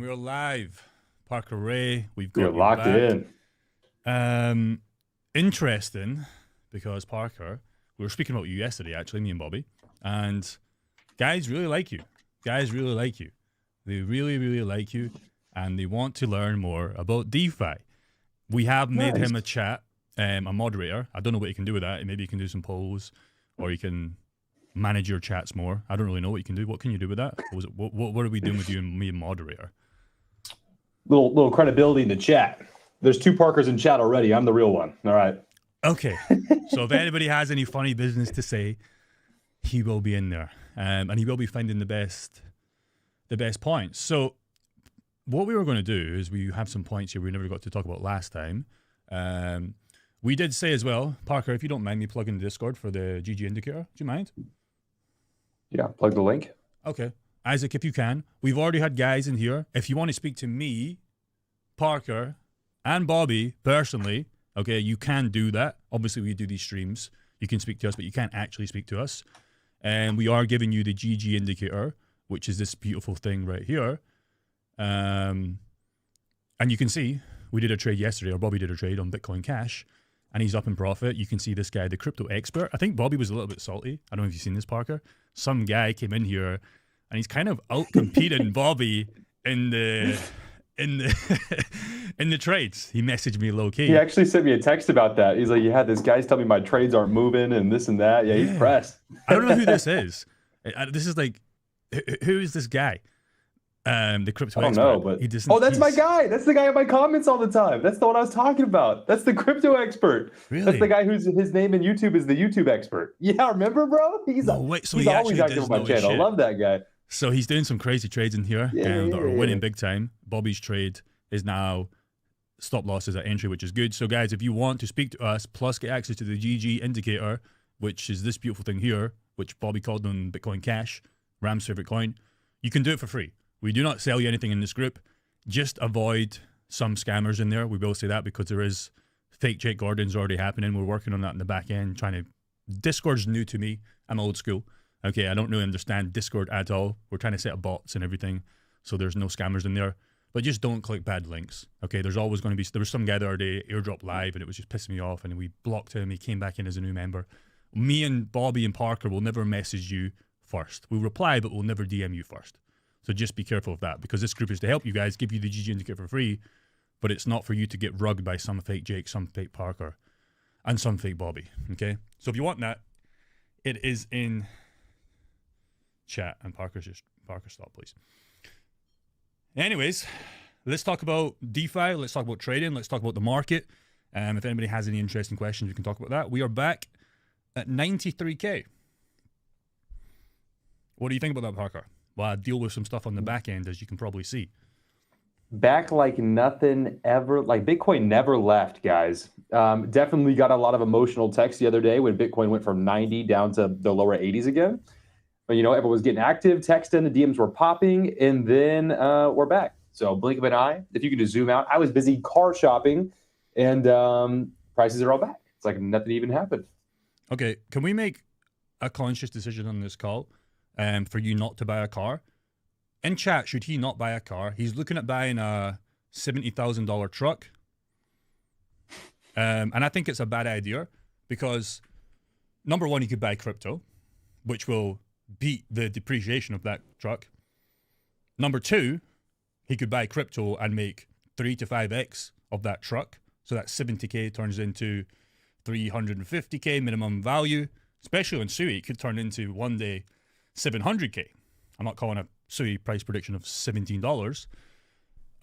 And we're live. Parker Ray, we've got You're locked in. Interesting, because Parker, we were speaking about you yesterday, actually, me and Bobby, and guys really like you. Guys really like you. They really, really like you, and they want to learn more about DeFi. We have made him a chat, a moderator. I don't know what you can do with that. Maybe you can do some polls, or you can manage your chats more. I don't really know what you can do. What can you do with that? What are we doing with you and me and moderator? Little credibility in the chat. There's two Parkers in chat already. I'm the real one. All right. Okay. So if anybody has any funny business to say, he will be in there, and he will be finding the best points. So what we were going to do is we have some points here we never got to talk about last time. We did say as well, Parker, if you don't mind me plugging the Discord for the GG indicator, do you mind? Yeah, plug the link. Okay. Isaac, if you can. We've already had guys in here. If you want to speak to me, Parker, and Bobby personally, okay, you can do that. Obviously, we do these streams. You can speak to us, but you can't actually speak to us. And we are giving you the GG indicator, which is this beautiful thing right here. And you can see, we did a trade yesterday, or Bobby did a trade on Bitcoin Cash, and he's up in profit. You can see this guy, the crypto expert. I think Bobby was a little bit salty. I don't know if you've seen this, Parker. Some guy came in here, and he's kind of out-competing Bobby in the trades. He messaged me low-key. He actually sent me a text about that. He's like, yeah, this guy's telling me my trades aren't moving and this and that. Yeah, he's pressed. I don't know who this is. This is like, who is this guy? The crypto expert. I don't know, but that's my guy. That's the guy in my comments all the time. That's the one I was talking about. That's the crypto expert. Really? That's the guy whose his name in YouTube is the YouTube expert. Yeah, remember, bro? He's always active on my channel. I love that guy. So he's doing some crazy trades in here that are winning big time. Bobby's trade is now stop losses at entry, which is good. So guys, if you want to speak to us, plus get access to the GG indicator, which is this beautiful thing here, which Bobby called on Bitcoin Cash, Ram's favorite coin, you can do it for free. We do not sell you anything in this group. Just avoid some scammers in there. We will say that because there is fake Jake Gordons already happening. We're working on that in the back end, Discord's new to me. I'm old school. Okay, I don't really understand Discord at all. We're trying to set up bots and everything, so there's no scammers in there. But just don't click bad links. Okay, there's always going to be. There was some guy the other day, airdrop live, and it was just pissing me off, and we blocked him. He came back in as a new member. Me and Bobby and Parker will never message you first. We'll reply, but we'll never DM you first. So just be careful of that, because this group is to help you guys, give you the GG indicator for free, but it's not for you to get rugged by some fake Jake, some fake Parker, and some fake Bobby. Okay, so if you want that, it is in chat, and Parker, stop, please. Anyways, let's talk about DeFi. Let's talk about trading. Let's talk about the market. If anybody has any interesting questions, we can talk about that. We are back at 93K. What do you think about that, Parker? Well, I deal with some stuff on the back end, as you can probably see. Back like nothing ever. Like Bitcoin never left, guys. Definitely got a lot of emotional text the other day when Bitcoin went from 90 down to the lower 80s again. But, everyone was getting active, texting, the DMs were popping, and then we're back. So blink of an eye. If you can just zoom out. I was busy car shopping, and prices are all back. It's like nothing even happened. Okay, can we make a conscious decision on this call for you not to buy a car? In chat, should he not buy a car? He's looking at buying a $70,000 truck. And I think it's a bad idea because, number one, he could buy crypto, which will beat the depreciation of that truck. Number two, he could buy crypto and make 3 to 5x of that truck. So that 70K turns into 350K minimum value. Especially on Sui, it could turn into one day 700K. I'm not calling a Sui price prediction of $17.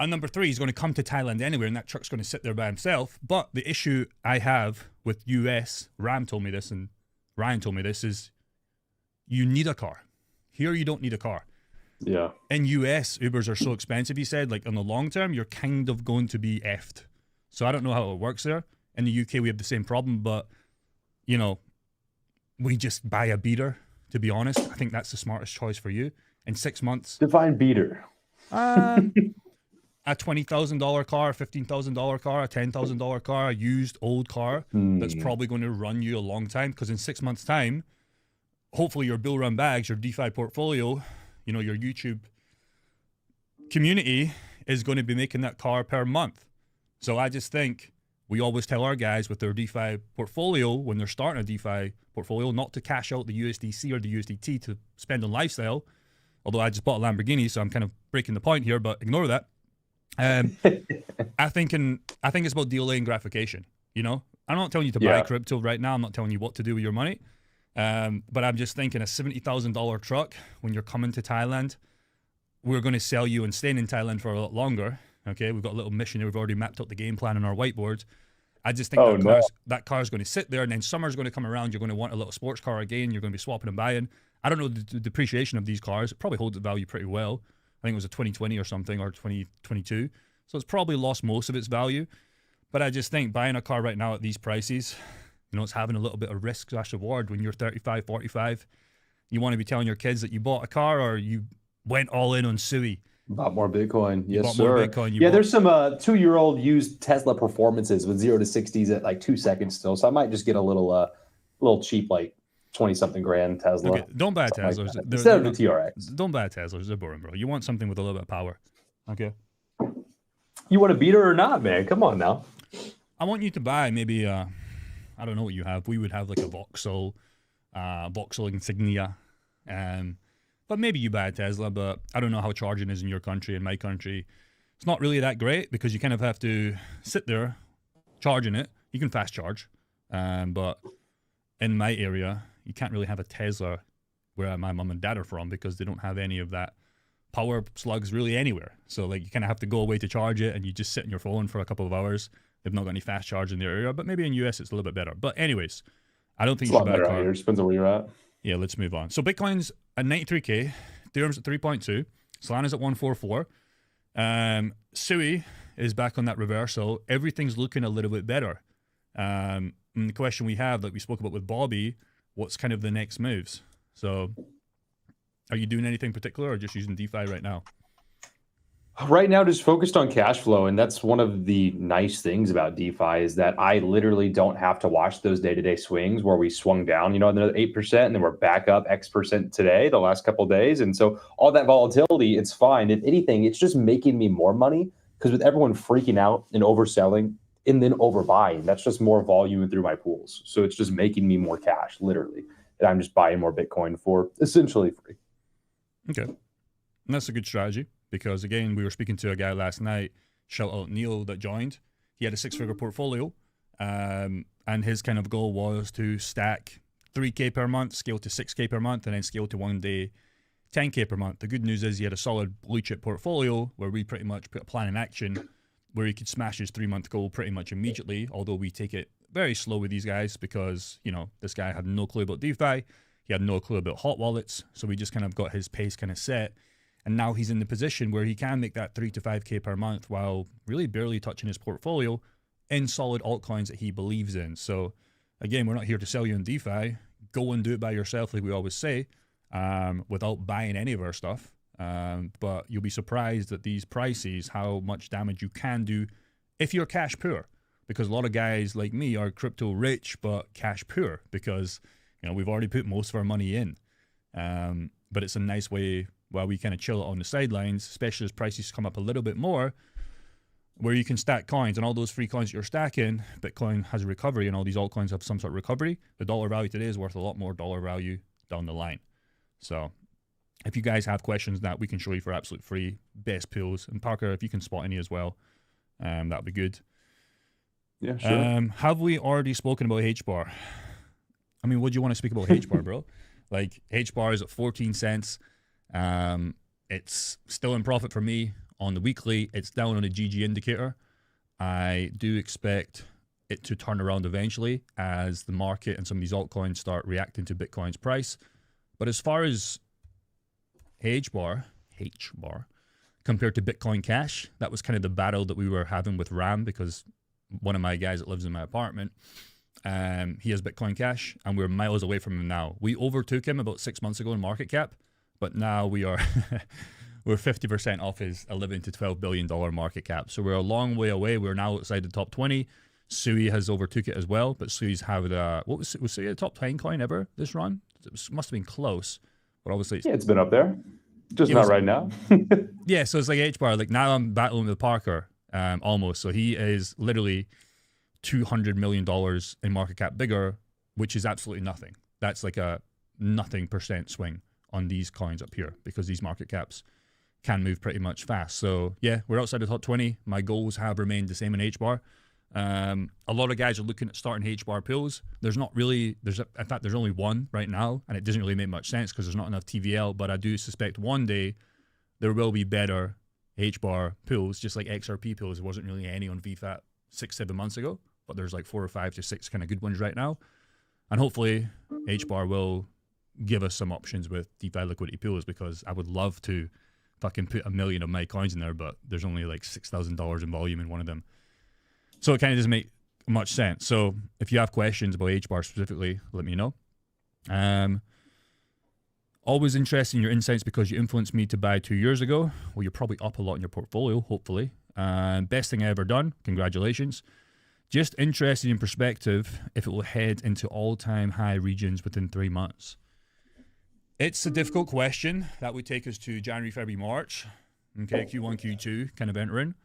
And number three, he's going to come to Thailand anyway, and that truck's going to sit there by himself. But the issue I have with US, Ram told me this and Ryan told me this, is you need a car. Here, you don't need a car. Yeah. In US, Ubers are so expensive, he said, like on the long term, you're kind of going to be effed. So I don't know how it works there. In the UK, we have the same problem, but, we just buy a beater, to be honest. I think that's the smartest choice for you. In 6 months. Define beater. A $20,000 car, $15,000 car, a $10,000 car, a used old car that's probably going to run you a long time, because in 6 months' time, hopefully your bull run bags, your DeFi portfolio, your YouTube community is going to be making that car per month. So I just think we always tell our guys with their DeFi portfolio, when they're starting a DeFi portfolio, not to cash out the USDC or the USDT to spend on lifestyle. Although I just bought a Lamborghini, so I'm kind of breaking the point here, but ignore that. I think it's about delaying gratification. You know, I'm not telling you to buy crypto right now. I'm not telling you what to do with your money. But I'm just thinking a $70,000 truck when you're coming to Thailand, we're going to sell you and staying in Thailand for a lot longer. Okay, we've got a little mission here. We've already mapped out the game plan on our whiteboards. I just think that car's going to sit there, and then summer's going to come around. You're going to want a little sports car again. You're going to be swapping and buying. I don't know the depreciation of these cars. It probably holds the value pretty well. I think it was a 2020 or something, or 2022. So it's probably lost most of its value. But I just think buying a car right now at these prices, you know, it's having a little bit of risk/reward when you're 35, 45. You want to be telling your kids that you bought a car or you went all in on Sui. Bought more Bitcoin. Yes, sir. More Bitcoin. There's some 2-year-old used Tesla performances with 0 to 60s at like 2 seconds still. So I might just get a little cheap, like 20-something grand Tesla. Okay. Don't buy Teslas. Like instead of the TRX. Don't buy Teslas. They're boring, bro. You want something with a little bit of power. Okay. You want to beat her or not, man? Come on now. I want you to buy maybe, I don't know what you have. We would have like a Vauxhall Insignia. But maybe you buy a Tesla, but I don't know how charging is in your country. In my country, it's not really that great because you kind of have to sit there charging it. You can fast charge, but in my area, you can't really have a Tesla where my mom and dad are from because they don't have any of that power slugs really anywhere. So like you kind of have to go away to charge it, and you just sit on your phone for a couple of hours. They've not got any fast charge in their area, but maybe in US it's a little bit better. But anyways, I don't think you should buy a car. Here. Depends on where you're at. Yeah, let's move on. So Bitcoin's at 93K, Ethereum's at 3.2, Solana's at 144. Sui is back on that reversal. Everything's looking a little bit better. And the question we have, like we spoke about with Bobby, what's kind of the next moves? So are you doing anything particular or just using DeFi right now? Right now, just focused on cash flow. And that's one of the nice things about DeFi is that I literally don't have to watch those day-to-day swings where we swung down, you know, another 8%, and then we're back up X% today, the last couple of days. And so all that volatility, it's fine. If anything, it's just making me more money because with everyone freaking out and overselling and then overbuying, that's just more volume through my pools. So it's just making me more cash, literally. And I'm just buying more Bitcoin for essentially free. Okay. And that's a good strategy. Because again, we were speaking to a guy last night, shout out Neil, that joined. He had a 6-figure portfolio, and his kind of goal was to stack 3K per month, scale to 6K per month, and then scale to one day 10K per month. The good news is he had a solid blue chip portfolio where we pretty much put a plan in action where he could smash his 3-month goal pretty much immediately, although we take it very slow with these guys because, you know, this guy had no clue about DeFi. He had no clue about hot wallets. So we just kind of got his pace kind of set. And now he's in the position where he can make that 3 to 5K per month while really barely touching his portfolio in solid altcoins that he believes in. So again, we're not here to sell you in DeFi. Go and do it by yourself, like we always say, without buying any of our stuff. But you'll be surprised at these prices, how much damage you can do if you're cash poor. Because a lot of guys like me are crypto rich, but cash poor because, you know, we've already put most of our money in. But it's a nice way while we kind of chill on the sidelines, especially as prices come up a little bit more, where you can stack coins and all those free coins that you're stacking. Bitcoin has a recovery and all these altcoins have some sort of recovery. The dollar value today is worth a lot more dollar value down the line. So if you guys have questions that we can show you for absolute free, best pools. And Parker, if you can spot any as well, that'd be good. Yeah, sure. Have we already spoken about HBAR? I mean, what do you want to speak about HBAR, bro? Like HBAR is at 14 cents. It's still in profit for me on the weekly. It's down on the GG indicator. I do expect it to turn around eventually as the market and some of these altcoins start reacting to Bitcoin's price. But as far as HBAR compared to Bitcoin Cash, that was kind of the battle that we were having with Ram because one of my guys that lives in my apartment, he has Bitcoin Cash and we're miles away from him now. We overtook him about 6 months ago in market cap. But now we are we're 50% off his $11 to $12 billion market cap. So we're a long way away. We're now outside the top 20. Sui has overtook it as well, but Sui's had was Sui the top 10 coin ever this run? Must have been close, but obviously it's been up there. Just not right now. Yeah, so it's like H bar. Like now I'm battling with Parker, almost. So he is literally $200 million in market cap bigger, which is absolutely nothing. That's like a nothing % swing on these coins up here because these market caps can move pretty much fast. So yeah, we're outside the top 20. My goals have remained the same in H bar. A lot of guys are looking at starting H bar pools. There's not really, in fact, there's only one right now, and it doesn't really make much sense because there's not enough TVL. But I do suspect one day there will be better H bar pools, just like XRP pools. There wasn't really any on VFAT 6-7 months ago, but there's like 4 or 5 to 6 kind of good ones right now. And hopefully H bar will give us some options with DeFi liquidity pools, because I would love to fucking put 1 million of my coins in there, but there's only like $6,000 in volume in one of them. So it kind of doesn't make much sense. So if you have questions about H bar specifically, let me know. Always interested in your insights because you influenced me to buy 2 years ago. Well, you're probably up a lot in your portfolio, hopefully. Best thing I ever done. Congratulations. Just interested in perspective if it will head into all-time high regions within 3 months. It's a difficult question. That would take us to January, February, March. Okay, Q1, Q2 kind of entering.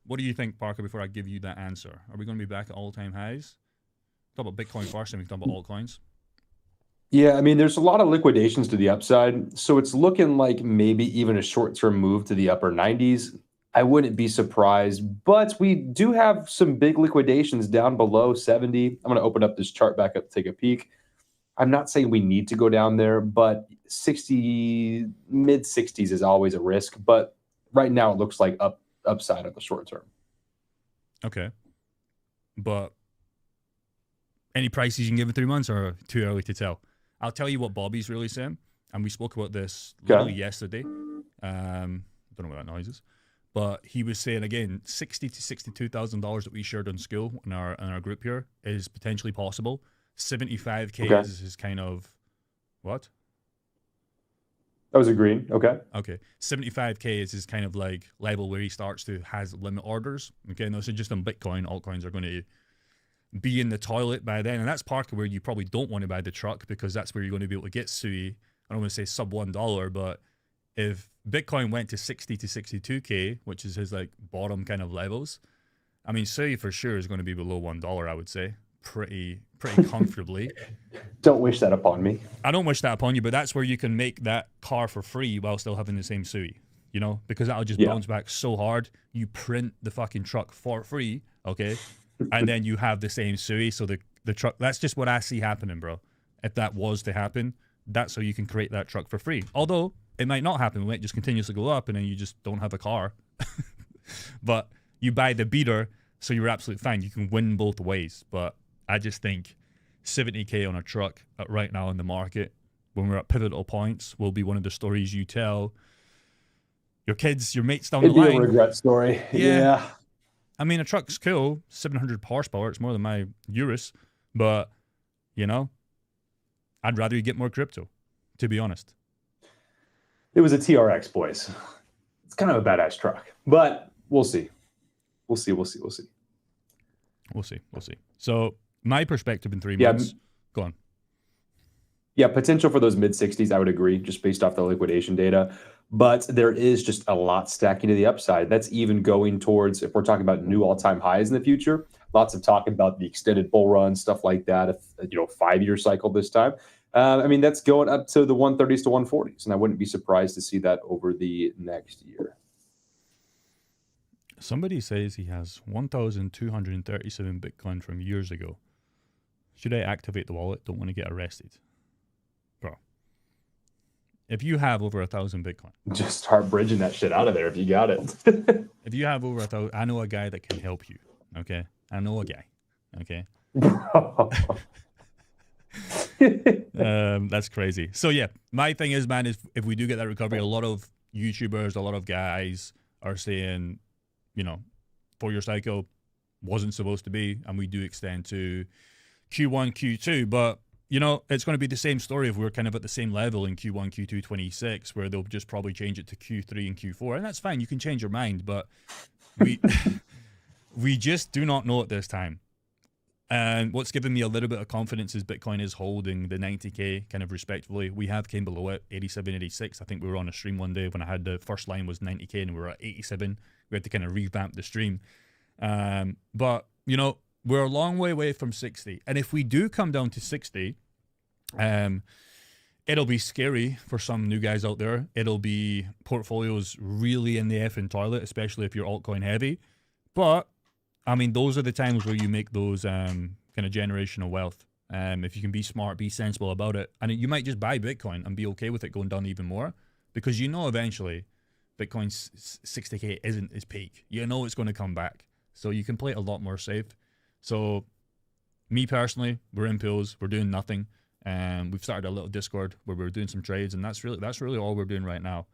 What do you think, Parker, before I give you that answer? Are we going to be back at all-time highs? Talk about Bitcoin first, and we can talk about altcoins. Yeah, I mean, there's a lot of liquidations to the upside. So it's looking like maybe even a short-term move to the upper 90s. I wouldn't be surprised, but we do have some big liquidations down below 70. I'm going to open up this chart back up to take a peek. I'm not saying we need to go down there, but 60, mid 60s is always a risk. But right now it looks like upside of the short term. Okay. But any prices you can give in 3 months, or too early to tell? I'll tell you what Bobby's really saying, and we spoke about this literally yesterday. Don't know what that noise is. But he was saying, again, $60,000 to $62,000 that we shared on school in our group here is potentially possible. 75K is his kind of, what? That was a green. Okay. 75K is his kind of like level where he starts to has limit orders. Okay. No, so just on Bitcoin, altcoins are going to be in the toilet by then. And that's part of where you probably don't want to buy the truck, because that's where you're going to be able to get SUI. I don't want to say sub $1, but if Bitcoin went to 60 to 62K, which is his like bottom kind of levels, I mean, SUI for sure is going to be below $1, I would say. Pretty comfortably. Don't wish that upon me. I don't wish that upon you, but that's where you can make that car for free while still having the same SUI, you know, because that'll just bounce back so hard. You print the fucking truck for free, okay, and then you have the same SUI. So the truck, that's just what I see happening, bro. If that was to happen, that's how you can create that truck for free. Although it might not happen, it might just continuously go up, and then you just don't have a car. But you buy the beater, so you're absolutely fine. You can win both ways, but I just think 70K on a truck right now in the market, when we're at pivotal points, will be one of the stories you tell your kids, your mates down the line. It'd be a regret story. Yeah. I mean, a truck's cool, 700 horsepower. It's more than my Urus, but, you know, I'd rather you get more crypto, to be honest. It was a TRX, boys. It's kind of a badass truck, but we'll see. We'll see. So my perspective in 3 months, go on. Yeah, potential for those mid 60s, I would agree, just based off the liquidation data. But there is just a lot stacking to the upside. That's even going towards, if we're talking about new all-time highs in the future, lots of talk about the extended bull run, stuff like that, if, 5-year cycle this time. I mean, that's going up to the 130s to 140s, and I wouldn't be surprised to see that over the next year. Somebody says he has 1,237 Bitcoin from years ago. Should I activate the wallet? Don't want to get arrested. Bro, if you have over 1,000 Bitcoin, just start bridging that shit out of there if you got it. If you have over 1,000, I know a guy that can help you. Okay, I know a guy. Okay. That's crazy. So yeah, my thing is, man, is if we do get that recovery, a lot of YouTubers, a lot of guys are saying, 4-year cycle wasn't supposed to be, and we do extend to Q1, Q2, but it's going to be the same story if we're kind of at the same level in Q1, Q2, 26, where they'll just probably change it to Q3 and Q4, and that's fine. You can change your mind, but we we just do not know at this time. And what's given me a little bit of confidence is Bitcoin is holding the 90K kind of respectively. We have came below it, 87, 86. I think we were on a stream one day when I had the first line was 90K and we were at 87. We had to kind of revamp the stream. But, you know, we're a long way away from 60. And if we do come down to 60, it'll be scary for some new guys out there. It'll be portfolios really in the effing toilet, especially if you're altcoin heavy. But I mean, those are the times where you make those kind of generational wealth. If you can be smart, be sensible about it. And you might just buy Bitcoin and be okay with it going down even more because you know eventually Bitcoin's 60K isn't its peak. You know it's going to come back. So you can play it a lot more safe. So me personally, we're in pools. We're doing nothing. We've started a little Discord where we're doing some trades, and that's really all we're doing right now.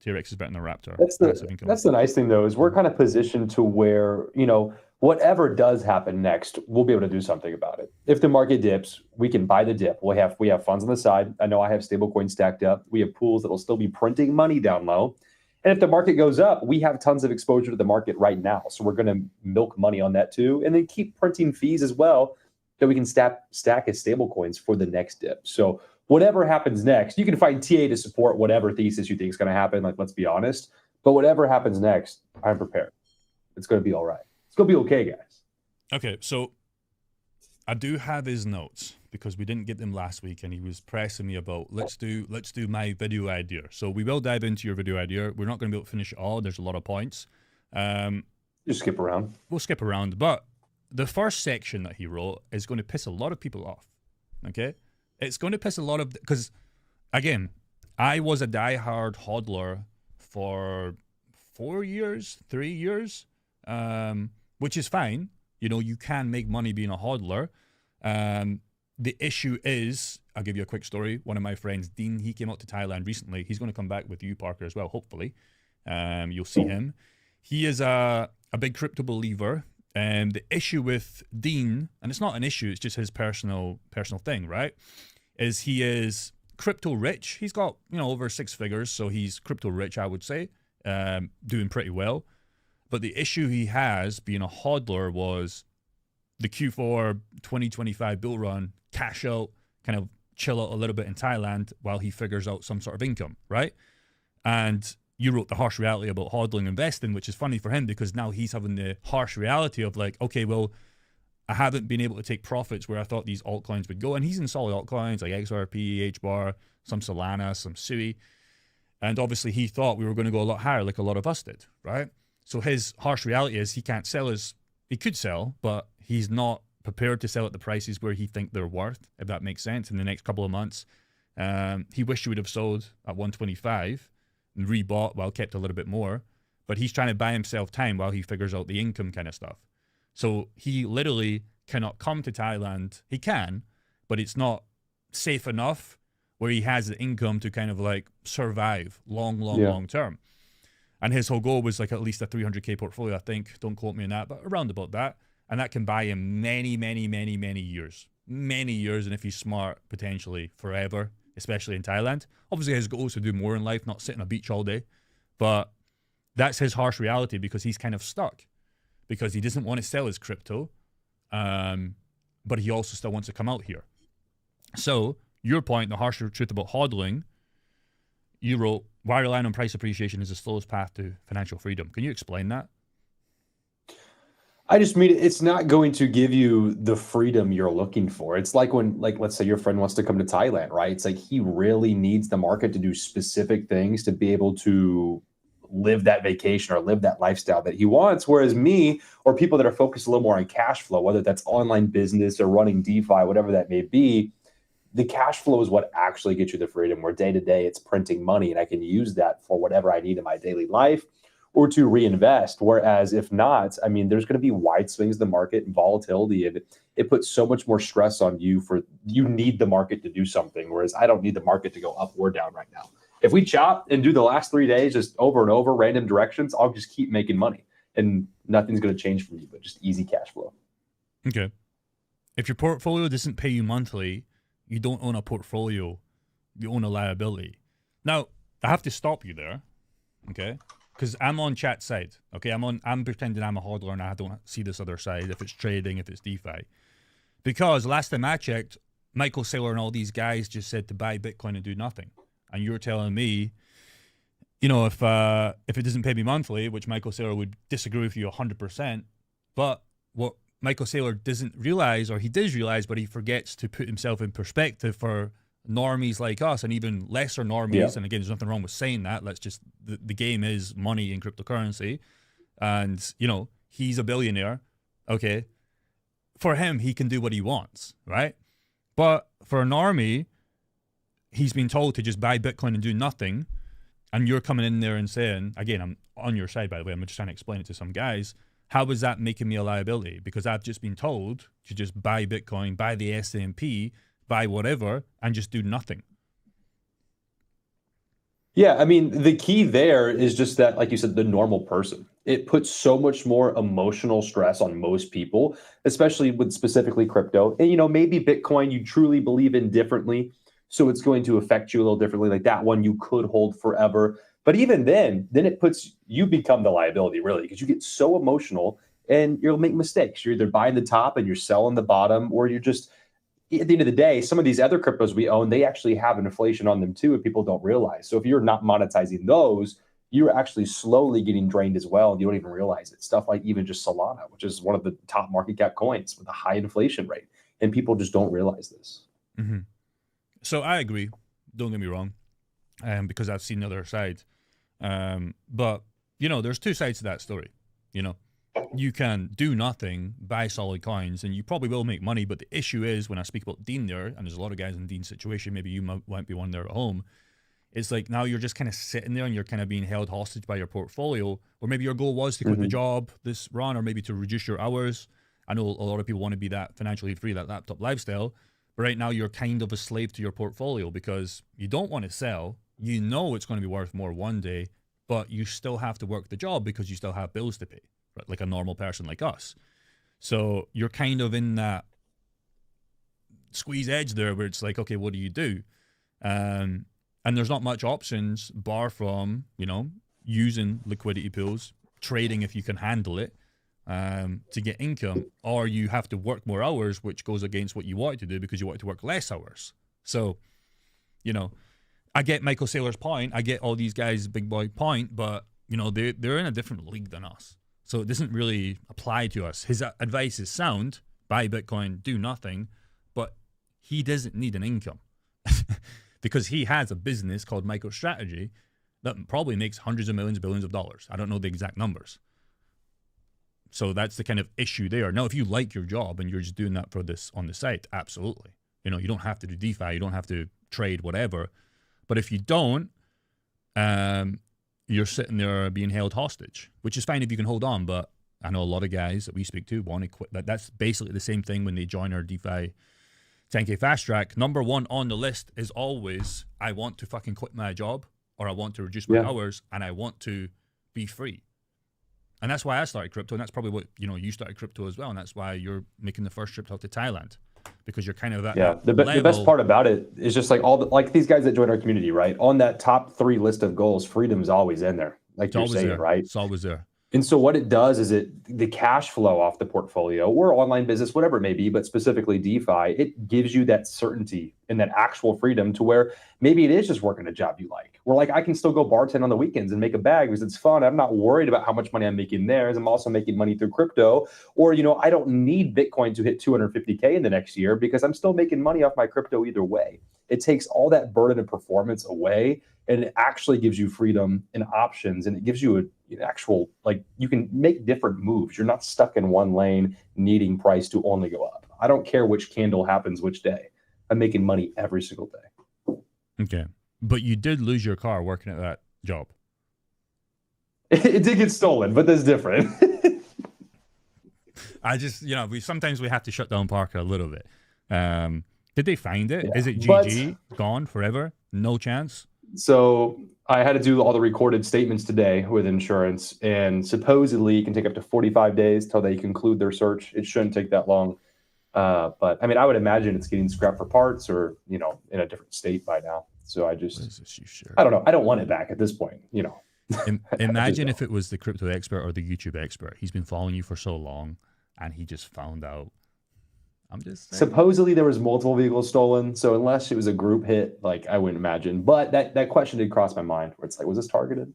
T-Rex is betting the Raptor. That's the nice thing, though, is we're kind of positioned to where, you know, whatever does happen next, we'll be able to do something about it. If the market dips, we can buy the dip. We have funds on the side. I know I have stablecoin stacked up. We have pools that will still be printing money down low. And if the market goes up, we have tons of exposure to the market right now. So we're going to milk money on that too, and then keep printing fees as well that we can stack as stablecoins for the next dip. So whatever happens next, you can find TA to support whatever thesis you think is going to happen. Like, let's be honest. But whatever happens next, I'm prepared. It's going to be all right. It's going to be okay, guys. Okay, so I do have his notes because we didn't get them last week, and he was pressing me about let's do my video idea. So we will dive into your video idea. We're not going to be able to finish it all. There's a lot of points. Just skip around. We'll skip around, but the first section that he wrote is going to piss a lot of people off. Okay. It's going to piss a lot of, because again, I was a diehard hodler for 3 years, which is fine. You know, you can make money being a hodler. The issue is, I'll give you a quick story. One of my friends, Dean, he came out to Thailand recently. He's going to come back with you, Parker, as well, hopefully. You'll see him. He is a big crypto believer. And the issue with Dean, and it's not an issue, it's just his personal thing, right? Is he is crypto rich. He's got, you know, over 6 figures, so he's crypto rich, I would say, doing pretty well. But the issue he has being a hodler was the Q4 2025 bull run, cash out, kind of chill out a little bit in Thailand while he figures out some sort of income, right? And you wrote the harsh reality about hodling investing, which is funny for him because now he's having the harsh reality of like, okay, well, I haven't been able to take profits where I thought these altcoins would go. And he's in solid altcoins like XRP, HBAR, some Solana, some Sui. And obviously he thought we were going to go a lot higher like a lot of us did, right? So his harsh reality is he can't sell he could sell, but he's not prepared to sell at the prices where he think they're worth, if that makes sense, in the next couple of months. He wished he would have sold at 125 and rebought while kept a little bit more, but he's trying to buy himself time while he figures out the income kind of stuff. So he literally cannot come to Thailand. He can, but it's not safe enough where he has the income to kind of like survive long term. And his whole goal was like at least a 300K portfolio, I think. Don't quote me on that, but around about that. And that can buy him many years. Many years, and if he's smart, potentially forever, especially in Thailand. Obviously, his goal is to do more in life, not sit on a beach all day. But that's his harsh reality because he's kind of stuck. Because he doesn't want to sell his crypto, but he also still wants to come out here. So, your point, the harsher truth about hodling, you wrote, why relying on price appreciation is the slowest path to financial freedom. Can you explain that? I just mean it's not going to give you the freedom you're looking for. It's like when, like, let's say your friend wants to come to Thailand, right? It's like he really needs the market to do specific things to be able to live that vacation or live that lifestyle that he wants. Whereas me or people that are focused a little more on cash flow, whether that's online business or running DeFi, whatever that may be, the cash flow is what actually gets you the freedom, where day to day it's printing money and I can use that for whatever I need in my daily life or to reinvest. Whereas if not, I mean, there's going to be wide swings in the market and volatility, and it puts so much more stress on you you need the market to do something. Whereas I don't need the market to go up or down right now. If we chop and do the last 3 days just over and over, random directions, I'll just keep making money and nothing's going to change for me, but just easy cash flow. Okay. If your portfolio doesn't pay you monthly, you don't own a portfolio, you own a liability. Now, I have to stop you there, okay? because I'm on chat side. Okay, I'm pretending I'm a hodler and I don't see this other side. If it's trading, if it's DeFi, because last time I checked, Michael Saylor and all these guys just said to buy Bitcoin and do nothing. And you're telling me, you know, if it doesn't pay me monthly, which Michael Saylor would disagree with you 100%, but what Michael Saylor doesn't realize, or he does realize, but he forgets to put himself in perspective for normies like us and even lesser normies. And again, there's nothing wrong with saying that. Let's just, the game is money in cryptocurrency. And, you know, he's a billionaire. Okay. For him, he can do what he wants, right? But for a normie, he's been told to just buy Bitcoin and do nothing. And you're coming in there and saying, again, I'm on your side, by the way, I'm just trying to explain it to some guys. How is that making me a liability? Because I've just been told to just buy Bitcoin, buy the S&P, buy whatever, and just do nothing. Yeah, I mean, the key there is just that, like you said, the normal person. It puts so much more emotional stress on most people, especially with specifically crypto. And, you know, maybe Bitcoin you truly believe in differently, so it's going to affect you a little differently. Like that one you could hold forever. But even then it puts, you become the liability, really, because you get so emotional and you'll make mistakes. You're either buying the top and you're selling the bottom, or you're just, at the end of the day, some of these other cryptos we own, they actually have inflation on them too, and people don't realize. So if you're not monetizing those, you're actually slowly getting drained as well, and you don't even realize it. Stuff like even just Solana, which is one of the top market cap coins with a high inflation rate, and people just don't realize this. Mm-hmm. So I agree. Don't get me wrong, because I've seen the other side. But, you know, there's two sides to that story. You know, you can do nothing, buy solid coins, and you probably will make money. But the issue is, when I speak about Dean there, and there's a lot of guys in Dean's situation, maybe you might be one there at home, it's like now you're just kind of sitting there and you're kind of being held hostage by your portfolio. Or maybe your goal was to quit the job this run, or maybe to reduce your hours. I know a lot of people want to be that financially free, that laptop lifestyle. But right now you're kind of a slave to your portfolio because you don't want to sell. You know it's going to be worth more one day, but you still have to work the job because you still have bills to pay, right? Like a normal person like us. So you're kind of in that squeeze edge there where it's like, okay, what do you do? And there's not much options bar from, you know, using liquidity pools, trading if you can handle it, to get income, or you have to work more hours, which goes against what you want to do because you want to work less hours. So, you know, I get Michael Saylor's point. I get all these guys' big boy point, but, you know, they're in a different league than us. So it doesn't really apply to us. His advice is sound: buy Bitcoin, do nothing, but he doesn't need an income because he has a business called MicroStrategy that probably makes hundreds of millions, billions of dollars. I don't know the exact numbers. So that's the kind of issue there. Now, if you like your job and you're just doing that for this on the site, absolutely. You know, you don't have to do DeFi, you don't have to trade, whatever. But if you don't, you're sitting there being held hostage, which is fine if you can hold on. But I know a lot of guys that we speak to want to quit. That's basically the same thing when they join our DeFi 10K fast track. Number one on the list is always, I want to fucking quit my job, or I want to reduce my hours, and I want to be free. And that's why I started crypto, and that's probably what, you know, you started crypto as well, and that's why you're making the first trip out to Thailand, because you're kind of at the best part about it is just like like these guys that join our community, right? On that top 3 list of goals, freedom's always in there, like you're saying, right? It's always there. And so what it does is the cash flow off the portfolio or online business, whatever it may be, but specifically DeFi, it gives you that certainty and that actual freedom to where maybe it is just working a job you like. Where like I can still go bartend on the weekends and make a bag because it's fun. I'm not worried about how much money I'm making there, as I'm also making money through crypto. Or, you know, I don't need Bitcoin to hit 250K in the next year because I'm still making money off my crypto either way. It takes all that burden of performance away, and it actually gives you freedom and options, and it gives you an actual, like, you can make different moves. You're not stuck in one lane needing price to only go up. I don't care which candle happens which day. I'm making money every single day. Okay. But you did lose your car working at that job. It did get stolen, but that's different. I just, you know, sometimes we have to shut down Parker a little bit. Did they find it? Yeah. Is it GG? Gone forever? No chance? So I had to do all the recorded statements today with insurance, and supposedly it can take up to 45 days till they conclude their search. It shouldn't take that long. But I mean, I would imagine it's getting scrapped for parts, or, you know, in a different state by now. So I just, I don't know. I don't want it back at this point, you know. Imagine if it was the crypto expert or the YouTube expert. He's been following you for so long, and he just found out. I'm just saying. Supposedly there was multiple vehicles stolen, so unless it was a group hit, like I wouldn't imagine. But that question did cross my mind, where it's like, was this targeted?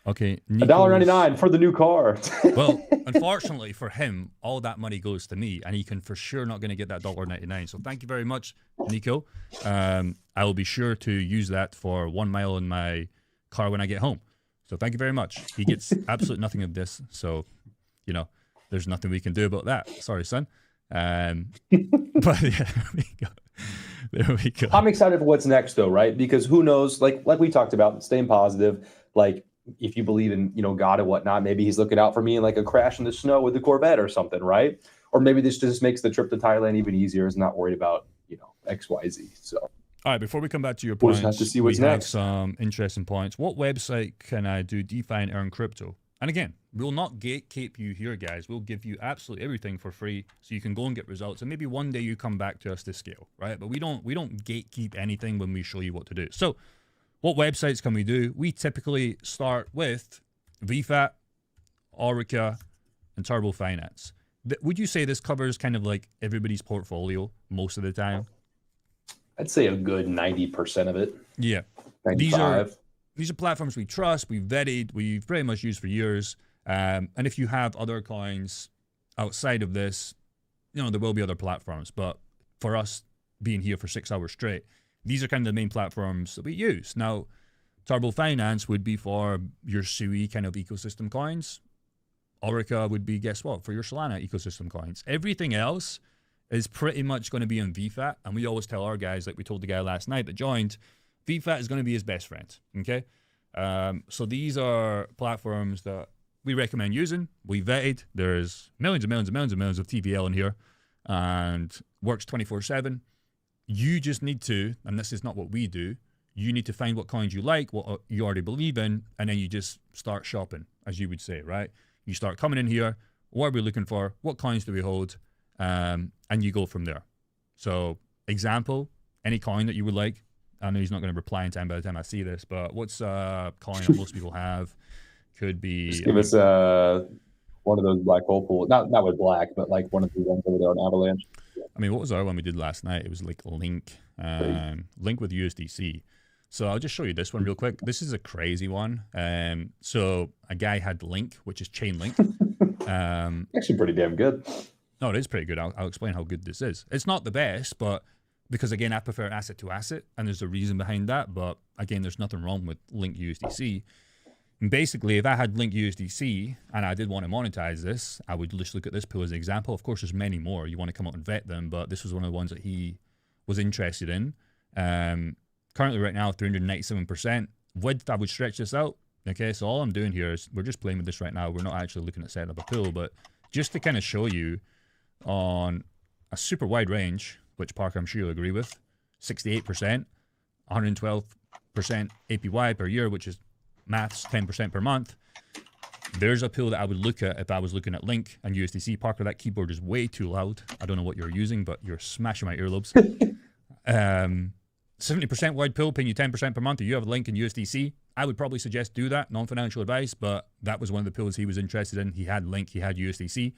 Okay, $1.99 for the new car. Well, unfortunately for him, all that money goes to me, and he can for sure not going to get that $1.99. So thank you very much, Nico. I will be sure to use that for 1 mile in my car when I get home. So thank you very much. He gets absolutely nothing of this. So, you know, there's nothing we can do about that. Sorry, son. But yeah, there we go. There we go. I'm excited for what's next, though, right? Because who knows? Like we talked about, staying positive. Like, if you believe in, God and whatnot, maybe he's looking out for me in like a crash in the snow with the Corvette or something, right? Or maybe this just makes the trip to Thailand even easier. Is not worried about XYZ. So. All right, before we come back to your points, we'll just have to see what's we have next. some interesting points. What website can I do DeFi and earn crypto? And again, we'll not gatekeep you here, guys. We'll give you absolutely everything for free, so you can go and get results. And maybe one day you come back to us to scale, right? But we don't gatekeep anything when we show you what to do. So, what websites can we do? We typically start with VFAT, Orica, and Turbo Finance. Would you say this covers kind of like everybody's portfolio most of the time? I'd say a good 90% of it. Yeah. 95. These are platforms we trust, we've vetted, we've pretty much used for years. And if you have other coins outside of this, there will be other platforms. But for us being here for 6 hours straight, these are kind of the main platforms that we use. Now, Turbo Finance would be for your SUI kind of ecosystem coins. Orica would be, guess what, for your Solana ecosystem coins. Everything else is pretty much going to be on VFAT. And we always tell our guys, like we told the guy last night that joined, VFAT is going to be his best friend, okay? So these are platforms that we recommend using. We vetted. There's millions and millions and millions and millions of TVL in here and works 24/7. You just need to, and this is not what we do, you need to find what coins you like, what you already believe in, and then you just start shopping, as you would say, right? You start coming in here. What are we looking for? What coins do we hold? And you go from there. So, example, any coin that you would like. I know he's not going to reply in time by the time I see this, but what's a coin that most people have? Could be. Just give us one of those black hole pools. Not with black, but like one of the ones over there on Avalanche. I mean, what was our one we did last night? It was like Link with USDC. So I'll just show you this one real quick. This is a crazy one. So a guy had Link, which is Chainlink. Actually pretty damn good. No, it is pretty good. I'll explain how good this is. It's not the best, but because again, I prefer asset to asset, and there's a reason behind that. But again, there's nothing wrong with Link USDC. And basically, if I had Link USDC and I did want to monetize this, I would just look at this pool as an example. Of course, there's many more. You want to come out and vet them, but this was one of the ones that he was interested in. Currently, right now, 397%. Width, I would stretch this out. Okay, so all I'm doing here is we're just playing with this right now. We're not actually looking at setting up a pool, but just to kind of show you on a super wide range, which Parker, I'm sure you'll agree with, 68%, 112% APY per year, which is maths, 10% per month. There's a pool that I would look at if I was looking at Link and USDC. Parker, that keyboard is way too loud. I don't know what you're using, but you're smashing my earlobes. 70% wide pool, paying you 10% per month. If you have Link and USDC, I would probably suggest do that. Non-financial advice, but that was one of the pools he was interested in. He had Link, he had USDC,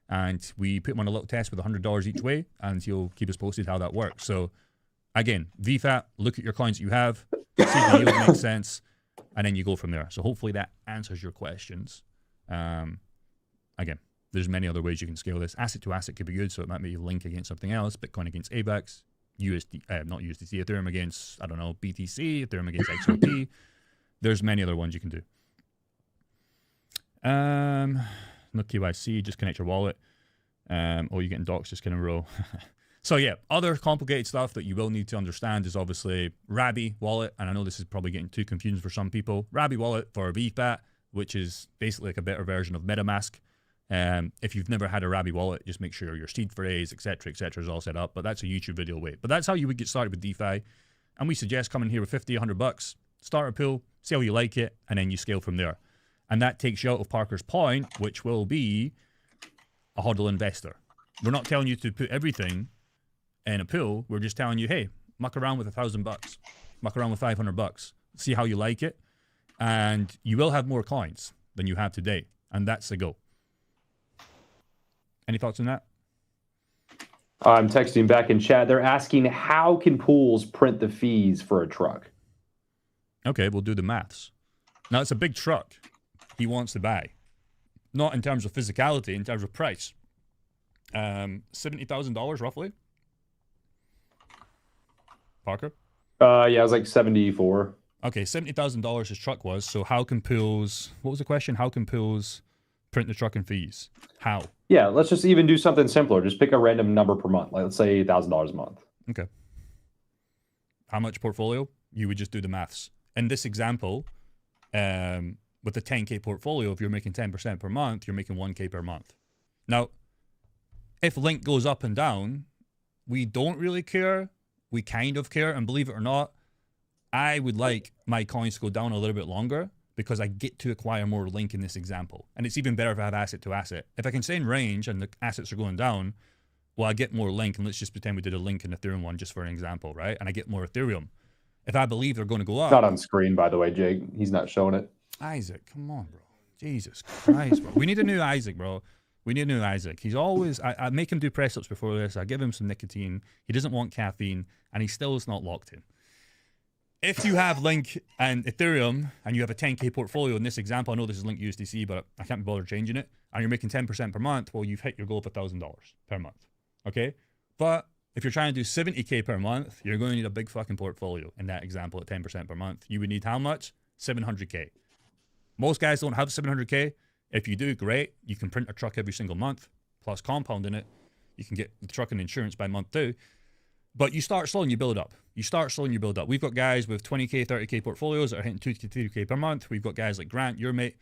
and we put him on a little test with $100 each way, and he'll keep us posted how that works. So again, VFAT, look at your coins that you have, see if the yield makes sense, and then you go from there. So hopefully that answers your questions. Again, there's many other ways you can scale this. Asset to asset could be good, so it might be Link against something else, Bitcoin against AVAX, not USDC, Ethereum against, I don't know, BTC, Ethereum against XRP. There's many other ones you can do. No KYC, just connect your wallet. You're getting docs, just kind of roll. So yeah, other complicated stuff that you will need to understand is obviously Rabi wallet, and I know this is probably getting too confusing for some people. Rabi wallet for VFAT, which is basically like a better version of MetaMask. If you've never had a Rabi wallet, just make sure your seed phrase, etc., is all set up. But that's a YouTube video away. But that's how you would get started with DeFi. And we suggest coming here with 50, $100, start a pool, see how you like it, and then you scale from there. And that takes you out of Parker's point, which will be a hodl investor. We're not telling you to put everything in a pool. We're just telling you, hey, muck around with $1,000, muck around with $500, see how you like it. and you will have more coins than you have today, and that's the goal. Any thoughts on that? I'm texting back in chat. They're asking, how can pools print the fees for a truck? Okay, we'll do the maths. Now, it's a big truck he wants to buy. Not in terms of physicality, in terms of price. $70,000 roughly. Parker? Yeah, it was like 74. Okay, $70,000 his truck was. So how can pools, what was the question? How can pools print the truck and fees? How? Yeah, let's just even do something simpler. Just pick a random number per month. Like, let's say $1,000 a month. Okay. How much portfolio? You would just do the maths. In this example, with the 10K portfolio, if you're making 10% per month, you're making 1K per month. Now, if Link goes up and down, we don't really care. We kind of care, and believe it or not, I would like my coins to go down a little bit longer because I get to acquire more Link in this example. And it's even better if I have asset to asset. If I can stay in range and the assets are going down, well, I get more Link, and let's just pretend we did a Link and Ethereum one just for an example, right? And I get more Ethereum. If I believe they're going to go up... Not on screen, by the way, Jake. He's not showing it. Isaac, come on, bro. Jesus Christ, bro. We need a new Isaac, bro. We need a new Isaac. He's always... I make him do press-ups before this. I give him some nicotine. He doesn't want caffeine, and he still is not locked in. If you have Link and Ethereum, and you have a 10K portfolio in this example, I know this is Link USDC, but I can't be bothered changing it, and you're making 10% per month, well, you've hit your goal of $1,000 per month, okay? But if you're trying to do 70K per month, you're going to need a big fucking portfolio in that example at 10% per month. You would need how much? 700K. Most guys don't have 700K. If you do, great. You can print a truck every single month, plus compounding it. You can get the truck and insurance by month too. But you start slow and you build up. You start slow and you build up. We've got guys with 20K, 30K portfolios that are hitting 2 to 3K per month. We've got guys like Grant, your mate,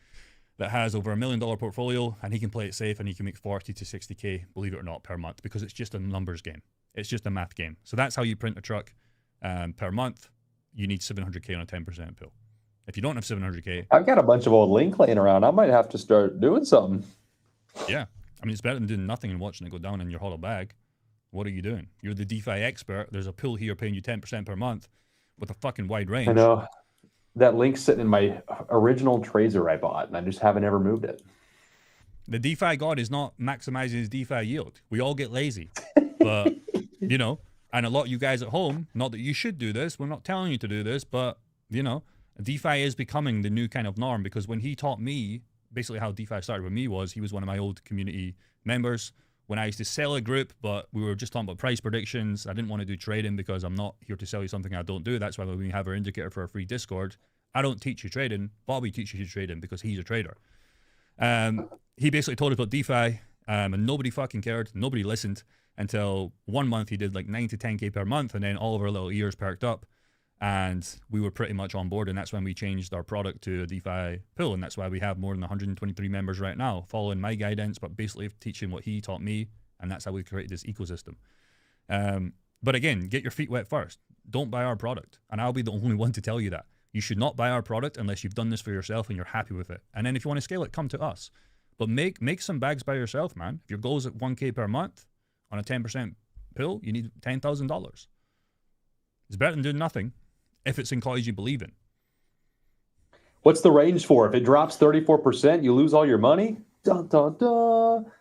that has over $1 million portfolio, and he can play it safe and he can make 40 to 60K, believe it or not, per month, because it's just a numbers game. It's just a math game. So that's how you print a truck per month. You need 700K on a 10% pool. If you don't have 700K... I've got a bunch of old Link laying around. I might have to start doing something. Yeah. I mean, it's better than doing nothing and watching it go down in your hollow bag. What are you doing? You're the DeFi expert. There's a pool here paying you 10% per month with a fucking wide range. I know. That Link's sitting in my original Tracer I bought, and I just haven't ever moved it. The DeFi god is not maximizing his DeFi yield. We all get lazy. But, you know, and a lot of you guys at home, not that you should do this, we're not telling you to do this, but, you know, DeFi is becoming the new kind of norm, because when he taught me, basically how DeFi started with me was, he was one of my old community members when I used to sell a group, but we were just talking about price predictions. I didn't want to do trading because I'm not here to sell you something I don't do. That's why when we have our indicator for our free Discord, I don't teach you trading. Bobby teaches you trading because he's a trader. He basically told us about DeFi, and nobody fucking cared. Nobody listened until 1 month he did like 9 to 10K per month, and then all of our little ears perked up, and we were pretty much on board, and that's when we changed our product to a DeFi pool, and that's why we have more than 123 members right now, following my guidance, but basically teaching what he taught me, and that's how we created this ecosystem. But again, get your feet wet first. Don't buy our product, and I'll be the only one to tell you that. You should not buy our product unless you've done this for yourself and you're happy with it. And then if you want to scale it, come to us. But make some bags by yourself, man. If your goal is at 1K per month on a 10% pool, you need $10,000. It's better than doing nothing if it's in cause you believe in. What's the range for? If it drops 34%, you lose all your money? Dun, dun, dun.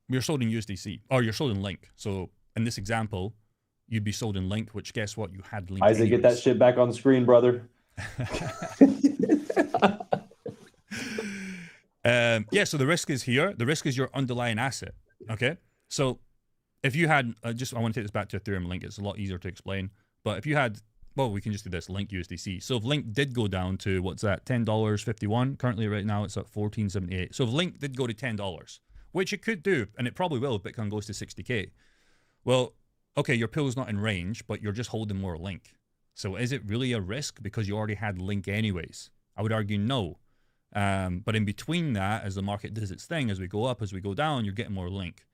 You're sold in USDC, or you're sold in Link. So in this example, you'd be sold in Link, which guess what? You had Link Isaac, anyways. get that shit back on screen, brother. Yeah, so the risk is here. The risk is your underlying asset, okay? So if you had, I want to take this back to Ethereum Link. It's a lot easier to explain. But if you had, well, we can just do this, Link USDC. So if Link did go down to, what's that, $10.51. Currently right now it's at $14.78. So if Link did go to $10, which it could do, and it probably will if Bitcoin goes to 60K. Well, okay, your pool's not in range, but you're just holding more Link. So is it really a risk because you already had Link anyways? I would argue no. But in between that, as the market does its thing, as we go up, as we go down, you're getting more Link.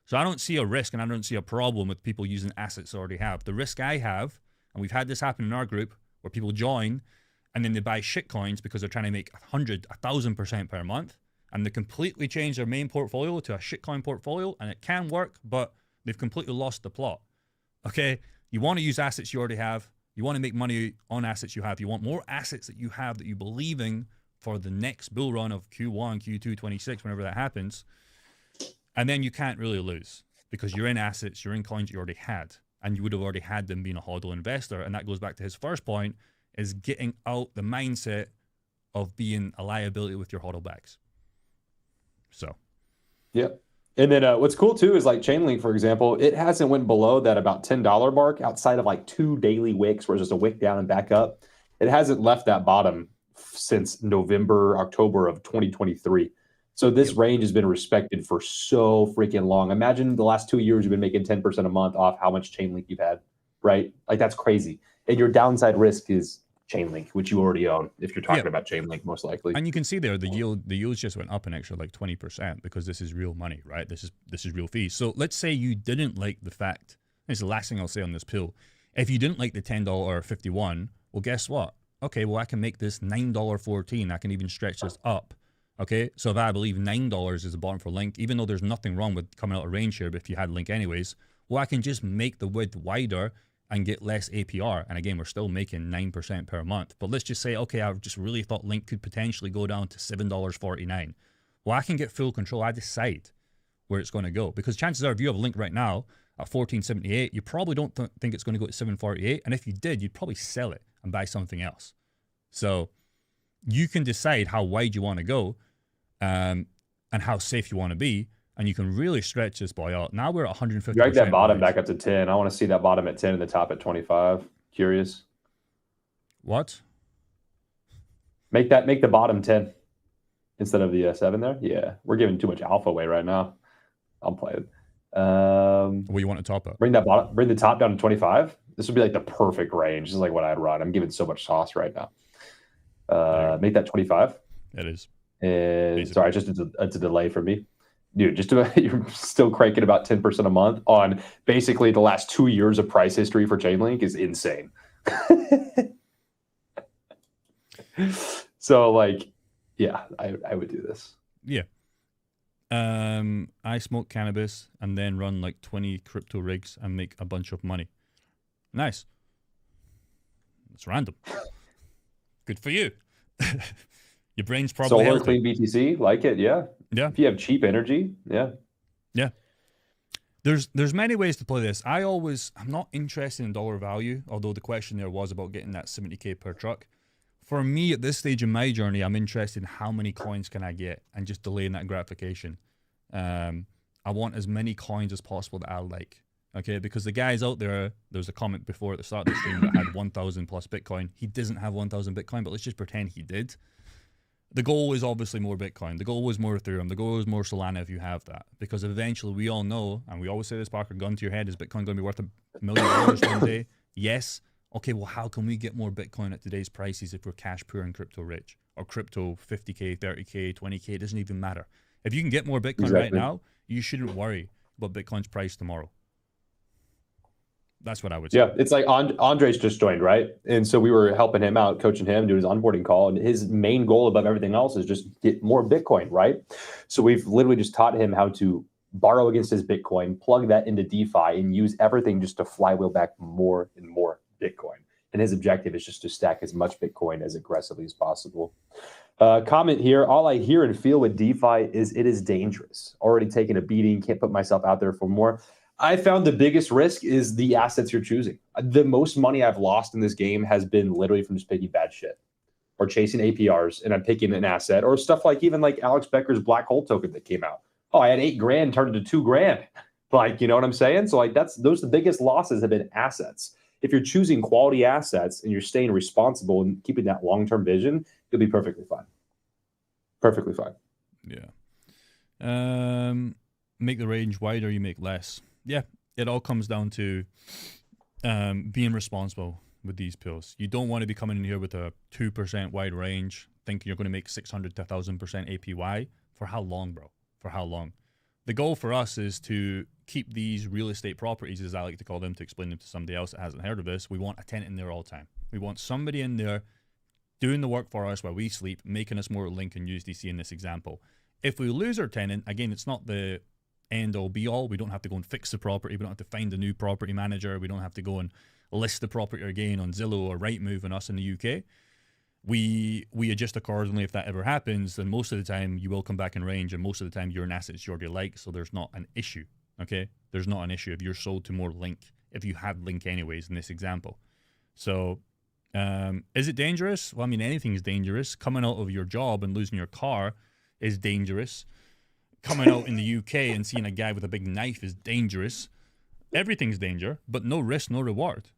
So I don't see a risk and I don't see a problem with people using assets they already have. The risk I have, and we've had this happen in our group, where people join and then they buy shit coins because they're trying to make 100, 1,000% per month, and they completely change their main portfolio to a shitcoin portfolio, and it can work, but they've completely lost the plot. Okay, you want to use assets you already have, You want to make money on assets you have. You want more assets that you have that you believe in for the next bull run of Q1, Q2, 26, whenever that happens. And then you can't really lose because you're in assets, you're in coins you already had, and you would have already had them being a hodl investor. And that goes back to his first point, is getting out the mindset of being a liability with your hodl backs. So. Yeah. And then what's cool too is like Chainlink, for example, it hasn't went below that about $10 mark outside of like 2 daily wicks where it's just a wick down and back up. It hasn't left that bottom since November, October of 2023. So this range has been respected for so freaking long. Imagine the last 2 years you've been making 10% a month off how much Chainlink you've had, right? Like that's crazy. And your downside risk is Chainlink, which you already own if you're talking about Chainlink, most likely. And you can see there the yields just went up an extra like 20% because this is real money, right? This is real fees. So let's say you didn't like the fact, this is the last thing I'll say on this pill. If you didn't like the $10.51, well, guess what? Okay, well, I can make this $9.14. I can even stretch this up. Okay, so if I believe $9 is the bottom for Link, even though there's nothing wrong with coming out of range here, but if you had Link anyways, well, I can just make the width wider and get less APR. And again, we're still making 9% per month. But let's just say, okay, I just really thought Link could potentially go down to $7.49. Well, I can get full control. I decide where it's going to go. Because chances are, if you have a Link right now at $14.78, you probably don't think it's going to go to $7.48. And if you did, you'd probably sell it and buy something else. So you can decide how wide you want to go and how safe you want to be. And you can really stretch this boy out. Now we're at 150%. Drag that bottom back up to 10. I want to see that bottom at 10 and the top at 25. Curious. What? Make the bottom 10 instead of the 7 there. Yeah, we're giving too much alpha away right now. I'm playing. What you want to top up? Bring the top down to 25. This would be like the perfect range. This is like what I'd run. I'm giving so much sauce right now. Make that 25. It is. And basically. Sorry, it's a delay for me. Dude, you're still cranking about 10% a month on basically the last 2 years of price history for Chainlink is insane. So like, yeah, I would do this. Yeah. I smoke cannabis and then run like 20 crypto rigs and make a bunch of money. Nice. It's random. Good for you. Your brain's probably solar clean BTC, like it, yeah. Yeah. If you have cheap energy, yeah. Yeah. There's many ways to play this. I'm not interested in dollar value, although the question there was about getting that 70K per truck. For me, at this stage in my journey, I'm interested in how many coins can I get and just delaying that gratification. I want as many coins as possible that I like. Okay, because the guys out there, there's a comment before at the start of the stream that had 1,000 plus Bitcoin. He doesn't have 1,000 Bitcoin, but let's just pretend he did. The goal is obviously more Bitcoin. The goal was more Ethereum. The goal is more Solana if you have that. Because eventually we all know, and we always say this, Parker, gun to your head, is Bitcoin going to be worth $1 million one day? Yes. Okay, well, how can we get more Bitcoin at today's prices if we're cash poor and crypto rich? Or crypto 50K, 30K, 20K, it doesn't even matter. If you can get more Bitcoin right now, you shouldn't worry about Bitcoin's price tomorrow. That's what I would say. Yeah, it's like Andres just joined, right? And so we were helping him out, coaching him, doing his onboarding call. And his main goal above everything else is just get more Bitcoin, right? So we've literally just taught him how to borrow against his Bitcoin, plug that into DeFi, and use everything just to flywheel back more and more Bitcoin. And his objective is just to stack as much Bitcoin as aggressively as possible. Comment here, all I hear and feel with DeFi is it is dangerous. Already taking a beating, can't put myself out there for more. I found the biggest risk is the assets you're choosing. The most money I've lost in this game has been literally from just picking bad shit or chasing APRs, and I'm picking an asset or stuff like even like Alex Becker's black hole token that came out. Oh, I had $8,000 turned into $2,000. Like, you know what I'm saying? So like those the biggest losses have been assets. If you're choosing quality assets and you're staying responsible and keeping that long-term vision, you'll be perfectly fine. Perfectly fine. Yeah. Make the range wider, you make less. Yeah, it all comes down to being responsible with these pills. You don't want to be coming in here with a 2% wide range, thinking you're going to make 600 to 1,000% APY. For how long, bro? For how long? The goal for us is to keep these real estate properties, as I like to call them, to explain them to somebody else that hasn't heard of this. We want a tenant in there all the time. We want somebody in there doing the work for us while we sleep, making us more Link and USDC in this example. If we lose our tenant, again, it's not the end all be all. We don't have to go and fix the property. We don't have to find a new property manager. We don't have to go and list the property again on Zillow or Rightmove and us in the UK, we adjust accordingly. If that ever happens, then most of the time you will come back in range, and most of the time you're an asset you already like, so there's not an issue. Okay, there's not an issue if you're sold to more Link, if you have Link anyways in this example. So is it dangerous? Well, I mean, anything is dangerous. Coming out of your job and losing your car is dangerous. Coming out in the UK and seeing a guy with a big knife is dangerous. Everything's danger, but no risk, no reward.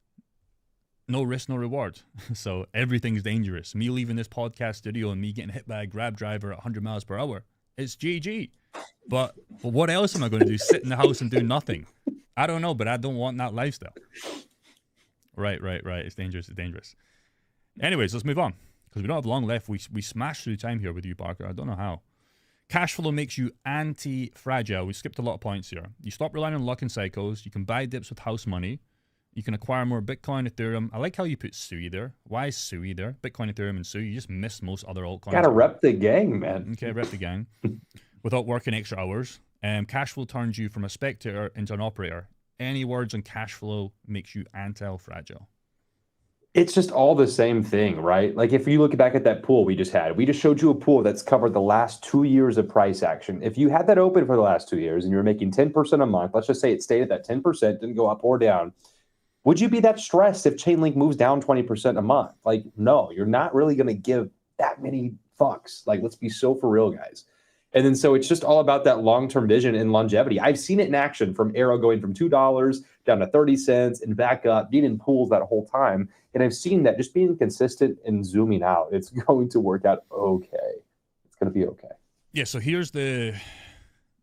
No risk, no reward. So everything's dangerous. Me leaving this podcast studio and me getting hit by a Grab driver at 100 miles per hour, it's GG. But what else am I going to do? Sit in the house and do nothing? I don't know, but I don't want that lifestyle. Right. It's dangerous. It's dangerous. Anyways, let's move on because we don't have long left. We smashed through time here with you, Parker. I don't know how. Cash flow makes you anti-fragile. We skipped a lot of points here. You stop relying on luck and cycles. You can buy dips with house money. You can acquire more Bitcoin, Ethereum. I like how you put SUI there. Why is SUI there? Bitcoin, Ethereum, and SUI. You just miss most other altcoins. Gotta rep the gang, man. Okay, rep the gang. Without working extra hours. Cash flow turns you from a spectator into an operator. Any words on cash flow makes you anti-fragile? It's just all the same thing, right? Like if you look back at that pool we just had, we just showed you a pool that's covered the last 2 years of price action. If you had that open for the last 2 years and you were making 10% a month, let's just say it stayed at that 10%, didn't go up or down. Would you be that stressed if Chainlink moves down 20% a month? Like, no, you're not really going to give that many fucks. Like, let's be so for real, guys. And then so it's just all about that long-term vision and longevity. I've seen it in action from Arrow going from $2 down to 30 cents and back up, being in pools that whole time. And I've seen that just being consistent and zooming out, it's going to work out okay. It's going to be okay. Yeah, so here's the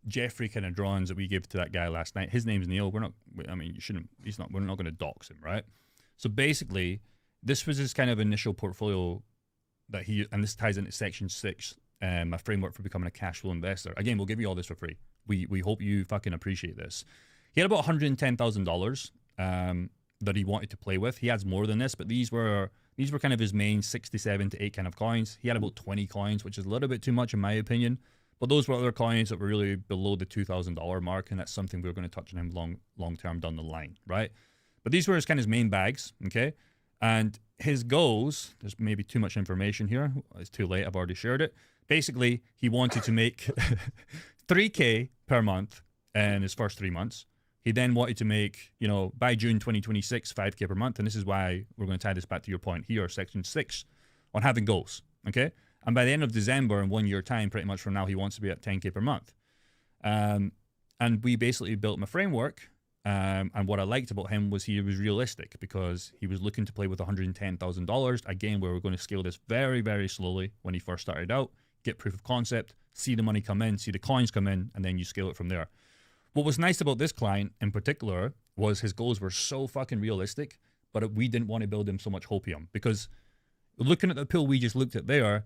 Jeffrey kind of drawings that we gave to that guy last night. His name's Neil. We're not going to dox him, right? So basically, this was his kind of initial portfolio that and this ties into section 6, my framework for becoming a cash flow investor. Again, we'll give you all this for free. We hope you fucking appreciate this. He had about $110,000 that he wanted to play with. He has more than this, but these were kind of his main 67 to 8 kind of coins. He had about 20 coins, which is a little bit too much in my opinion. But those were other coins that were really below the $2,000 mark, and that's something we're going to touch on him long term down the line, right? But these were his kind of main bags, okay? And his goals, there's maybe too much information here. It's too late. I've already shared it. Basically, he wanted to make 3K per month in his first 3 months. He then wanted to make, by June 2026, 5K per month. And this is why we're going to tie this back to your point here, section 6, on having goals, okay? And by the end of December, in 1 year time, pretty much from now, he wants to be at 10K per month. And we basically built him a framework. And what I liked about him was he was realistic because he was looking to play with $110,000. Again, where we're going to scale this very, very slowly when he first started out, get proof of concept, see the money come in, see the coins come in, and then you scale it from there. What was nice about this client in particular was his goals were so fucking realistic, but we didn't want to build him so much hopium because looking at the pool we just looked at there,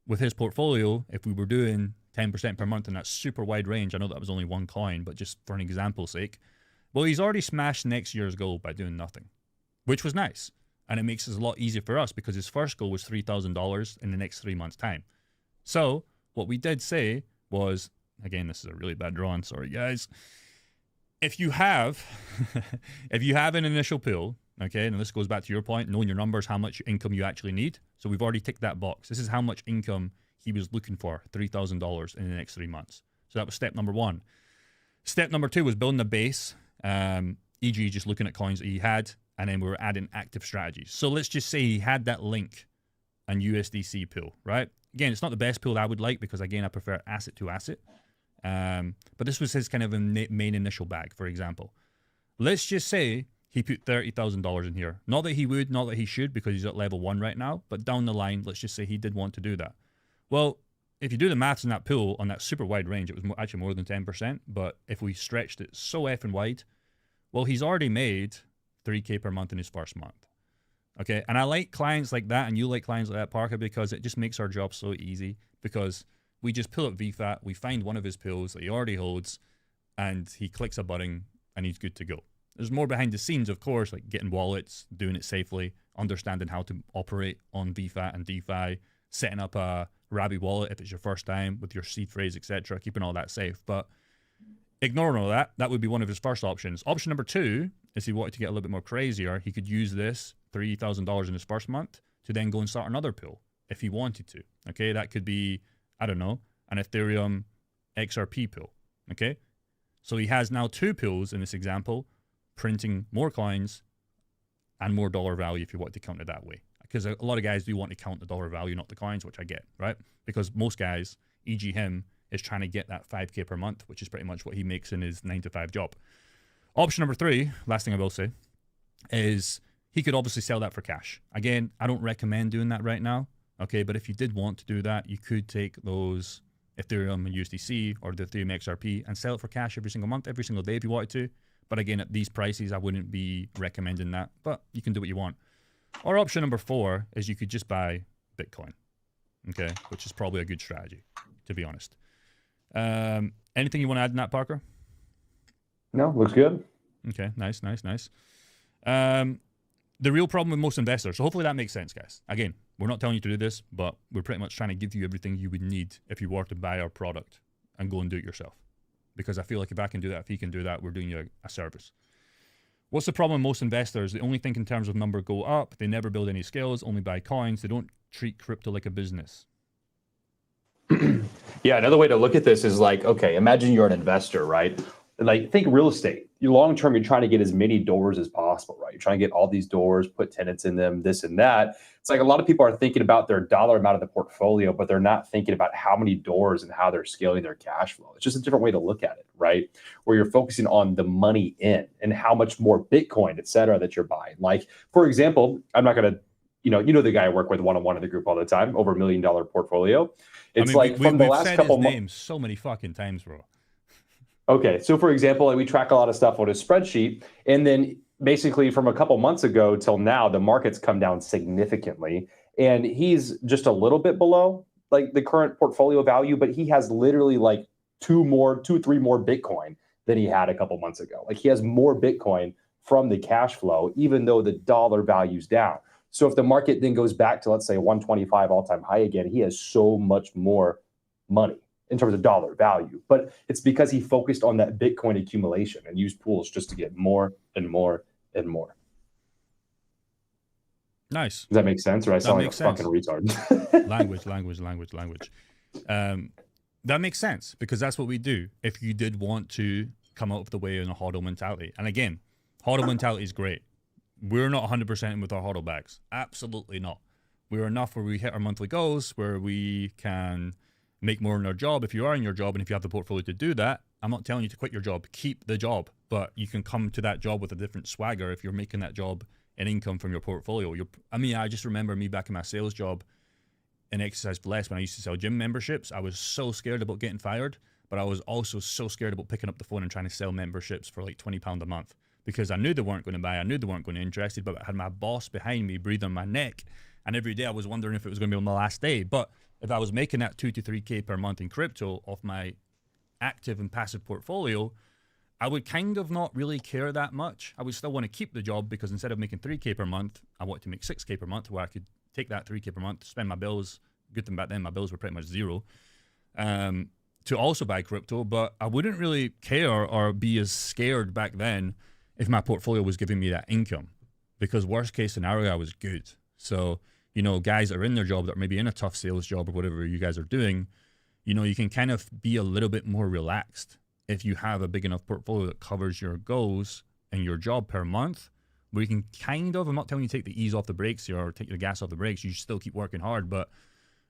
with his portfolio, if we were doing 10% per month in that super wide range, I know that was only one coin, but just for an example's sake, well, he's already smashed next year's goal by doing nothing, which was nice. And it makes it a lot easier for us because his first goal was $3,000 in the next 3 months' time. So what we did say was, again, this is a really bad drawing, sorry guys. If you have an initial pool, okay, and this goes back to your point, knowing your numbers, how much income you actually need. So we've already ticked that box. This is how much income he was looking for, $3,000 in the next 3 months. So that was step number 1. Step number 2 was building a base, e.g. just looking at coins that he had, and then we were adding active strategies. So let's just say he had that Link and USDC pool, right? Again, it's not the best pool that I would like because, again, I prefer asset to asset. But this was his kind of main initial bag, for example. Let's just say he put $30,000 in here. Not that he would, not that he should, because he's at level 1 right now, but down the line, let's just say he did want to do that. Well, if you do the maths in that pool, on that super wide range, it was actually more than 10%, but if we stretched it so effing wide, well, he's already made 3K per month in his first month. Okay, and I like clients like that, and you like clients like that, Parker, because it just makes our job so easy, because we just pull up VFAT, we find one of his pools that he already holds, and he clicks a button, and he's good to go. There's more behind the scenes, of course, like getting wallets, doing it safely, understanding how to operate on VFAT and DeFi, setting up a Rabby wallet if it's your first time with your seed phrase, etc., keeping all that safe. But ignoring all that, that would be one of his first options. Option number 2 is he wanted to get a little bit more crazier, he could use this $3,000 in his first month to then go and start another pool if he wanted to. Okay, that could be, I don't know, an Ethereum XRP pool. Okay, so he has now 2 pools in this example, printing more coins and more dollar value if you want to count it that way. Because a lot of guys do want to count the dollar value, not the coins, which I get, right? Because most guys, e.g. him, is trying to get that 5K per month, which is pretty much what he makes in his 9-to-5 job. Option number 3, last thing I will say, is he could obviously sell that for cash. Again, I don't recommend doing that right now, okay? But if you did want to do that, you could take those Ethereum and USDC or the Ethereum XRP and sell it for cash every single month, every single day if you wanted to. But again, at these prices, I wouldn't be recommending that, but you can do what you want. Or option number 4 is you could just buy Bitcoin, okay? Which is probably a good strategy, to be honest. Anything you want to add in that, Parker? No, looks good. Okay, nice. The real problem with most investors, so hopefully that makes sense, guys. Again, we're not telling you to do this, but we're pretty much trying to give you everything you would need if you were to buy our product and go and do it yourself. Because I feel like if I can do that, if he can do that, we're doing you a service. What's the problem with most investors? They only think in terms of number go up. They never build any skills, only buy coins. They don't treat crypto like a business. Yeah, another way to look at this is like, okay, imagine you're an investor, right? Like, think real estate. You long term, you're trying to get as many doors as possible, right? You're trying to get all these doors, put tenants in them, this and that. It's like a lot of people are thinking about their dollar amount of the portfolio, but they're not thinking about how many doors and how they're scaling their cash flow. It's just a different way to look at it, right? Where you're focusing on the money in and how much more Bitcoin, et cetera, that you're buying. Like, for example, I'm not going to, you know the guy I work with one-on-one in the group all the time, over $1 million portfolio. It's from the last couple months. Names so many fucking times, bro. Okay, so for example, like we track a lot of stuff on a spreadsheet, and then basically from a couple months ago till now, the market's come down significantly, and he's just a little bit below like the current portfolio value, but he has literally like 2 or 3 more Bitcoin than he had a couple months ago. Like he has more Bitcoin from the cash flow, even though the dollar value's down. So if the market then goes back to, let's say, 125 all-time high again, he has so much more money in terms of dollar value. But it's because he focused on that Bitcoin accumulation and used pools just to get more and more and more. Nice. Does that make sense? Or I sound like a fucking retard. language. That makes sense because that's what we do if you did want to come out of the way in a hodl mentality. And again, hodl mentality is great. We're not 100% in with our hodl bags. Absolutely not. We're enough where we hit our monthly goals, where we can make more in our job if you are in your job, and if you have the portfolio to do that. I'm not telling you to quit your job. Keep the job, but you can come to that job with a different swagger if you're making that job an income from your portfolio. I just remember me back in my sales job in Exercise for Less when I used to sell gym memberships. I was so scared about getting fired, but I was also so scared about picking up the phone and trying to sell memberships for like £20 a month because I knew they weren't going to buy. I knew they weren't going to be interested, but I had my boss behind me breathing on my neck, and every day I was wondering if it was going to be on the last day. But if I was making that 2 to 3K per month in crypto off my active and passive portfolio, I would kind of not really care that much. I would still want to keep the job because instead of making 3K per month, I want to make 6K per month where I could take that 3K per month, spend my bills. Good thing back then, my bills were pretty much zero, to also buy crypto. But I wouldn't really care or be as scared back then if my portfolio was giving me that income, because worst case scenario, I was good. So, guys that are in their job that are maybe in a tough sales job or whatever you guys are doing, you can kind of be a little bit more relaxed if you have a big enough portfolio that covers your goals and your job per month, where you can kind of, I'm not telling you to take the ease off the brakes here or take the gas off the brakes, you still keep working hard, but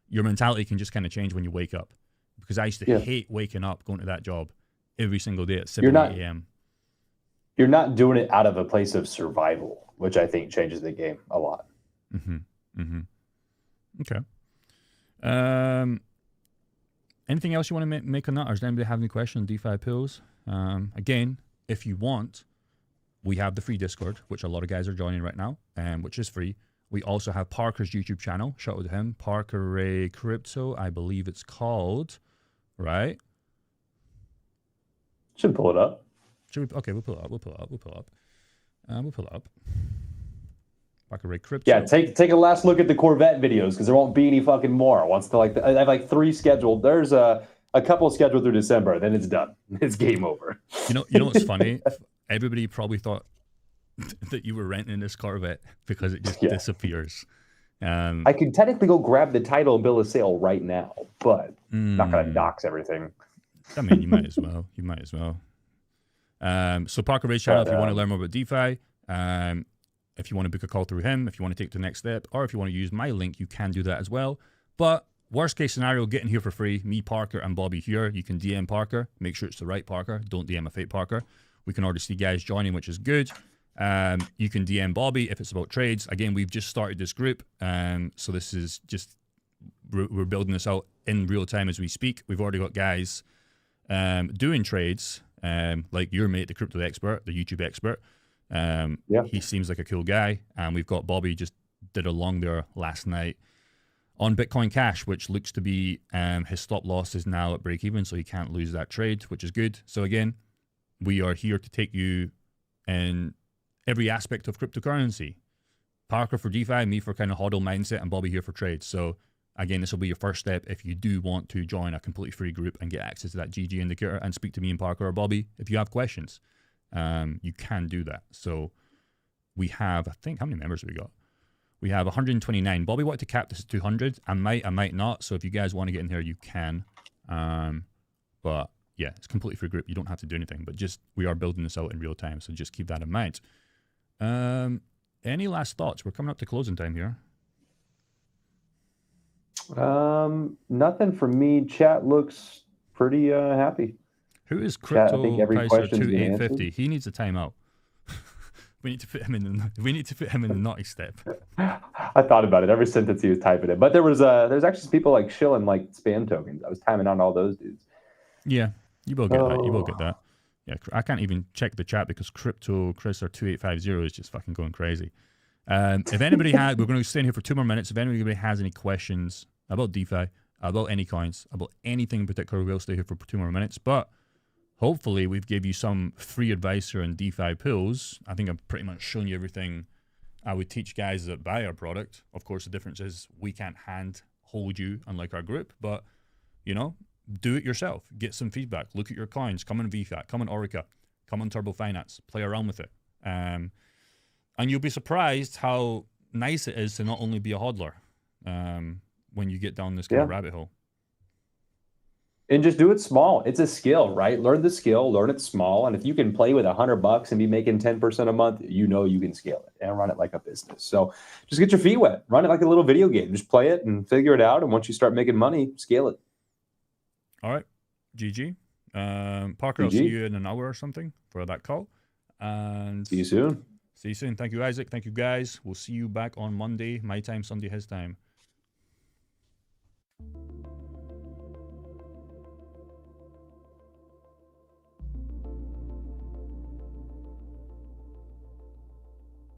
your mentality can just kind of change when you wake up. Because I used to hate waking up, going to that job every single day at 7 a.m. You're not doing it out of a place of survival, which I think changes the game a lot. Okay. Anything else you want to make on that? Or does anybody have any questions on DeFi pills? Again, if you want, we have the free Discord, which a lot of guys are joining right now, which is free. We also have Parker's YouTube channel. Shout out to him. Parker Ray Crypto, I believe it's called, right? Should pull it up. Okay, we'll pull it up. Parker Ray Crypto. Yeah, take a last look at the Corvette videos because there won't be any fucking more. I have like 3 scheduled. There's a couple scheduled through December. Then it's done. It's game over. You know what's funny? Everybody probably thought that you were renting this Corvette because it just Yeah. disappears. I could technically go grab the title and bill of sale right now, but not gonna dox everything. I mean, you might as well. You might as well. So Parker Ray's channel, if you want to learn more about DeFi, if you want to book a call through him, if you want to take the next step, or if you want to use my link, you can do that as well. But worst case scenario, getting here for free, me, Parker, and Bobby here. You can DM Parker. Make sure it's the right Parker. Don't DM a fake Parker. We can already see guys joining, which is good. You can DM Bobby if it's about trades. Again, we've just started this group. So this is just, we're building this out in real time as we speak. We've already got guys doing trades, like your mate, the crypto expert, the YouTube expert. He seems like a cool guy. And we've got Bobby just did a long there last night on Bitcoin Cash, which looks to be his stop loss is now at break even, so he can't lose that trade, which is good. So again, we are here to take you in every aspect of cryptocurrency. Parker for DeFi, me for kind of hodl mindset, and Bobby here for trades. So again, this will be your first step if you do want to join a completely free group and get access to that GG indicator and speak to me and Parker or Bobby if you have questions. You can do that. So we have, I think, how many members have we got? We have 129. Bobby wanted to cap this at 200. I might not. So if you guys want to get in here, you can. But yeah, it's a completely free group. You don't have to do anything, but just, we are building this out in real time. So just keep that in mind. Any last thoughts? We're coming up to closing time here. Nothing from me. Chat looks pretty happy. Who is Crypto I think every Pricer question's been 2850? He needs a timeout. We need to put him in the naughty step. I thought about it every sentence he was typing it, but there's actually some people like shilling like spam tokens. I was timing on all those dudes. Yeah, you will get that. You will get that. Yeah, I can't even check the chat because Crypto Pricer 2850 is just fucking going crazy. If anybody we're going to stay in here for 2 more minutes. If anybody has any questions about DeFi, about any coins, about anything in particular, we'll stay here for 2 more minutes. But hopefully we've gave you some free advice here on DeFi pools. I think I've pretty much shown you everything I would teach guys that buy our product. Of course, the difference is we can't hand hold you, unlike our group, but you know, do it yourself. Get some feedback. Look at your coins. Come on VFAT. Come on Orica. Come on Turbo Finance. Play around with it. And you'll be surprised how nice it is to not only be a hodler when you get down this kind of rabbit hole. And just do it small. It's a skill, right? Learn the skill, learn it small. And if you can play with $100 and be making 10% a month, you know you can scale it and run it like a business. So just get your feet wet. Run it like a little video game. Just play it and figure it out. And once you start making money, scale it. All right. GG. Parker, I'll see you in an hour or something for that call. And see you soon. See you soon. Thank you, Isaac. Thank you, guys. We'll see you back on Monday, my time, Sunday, his time.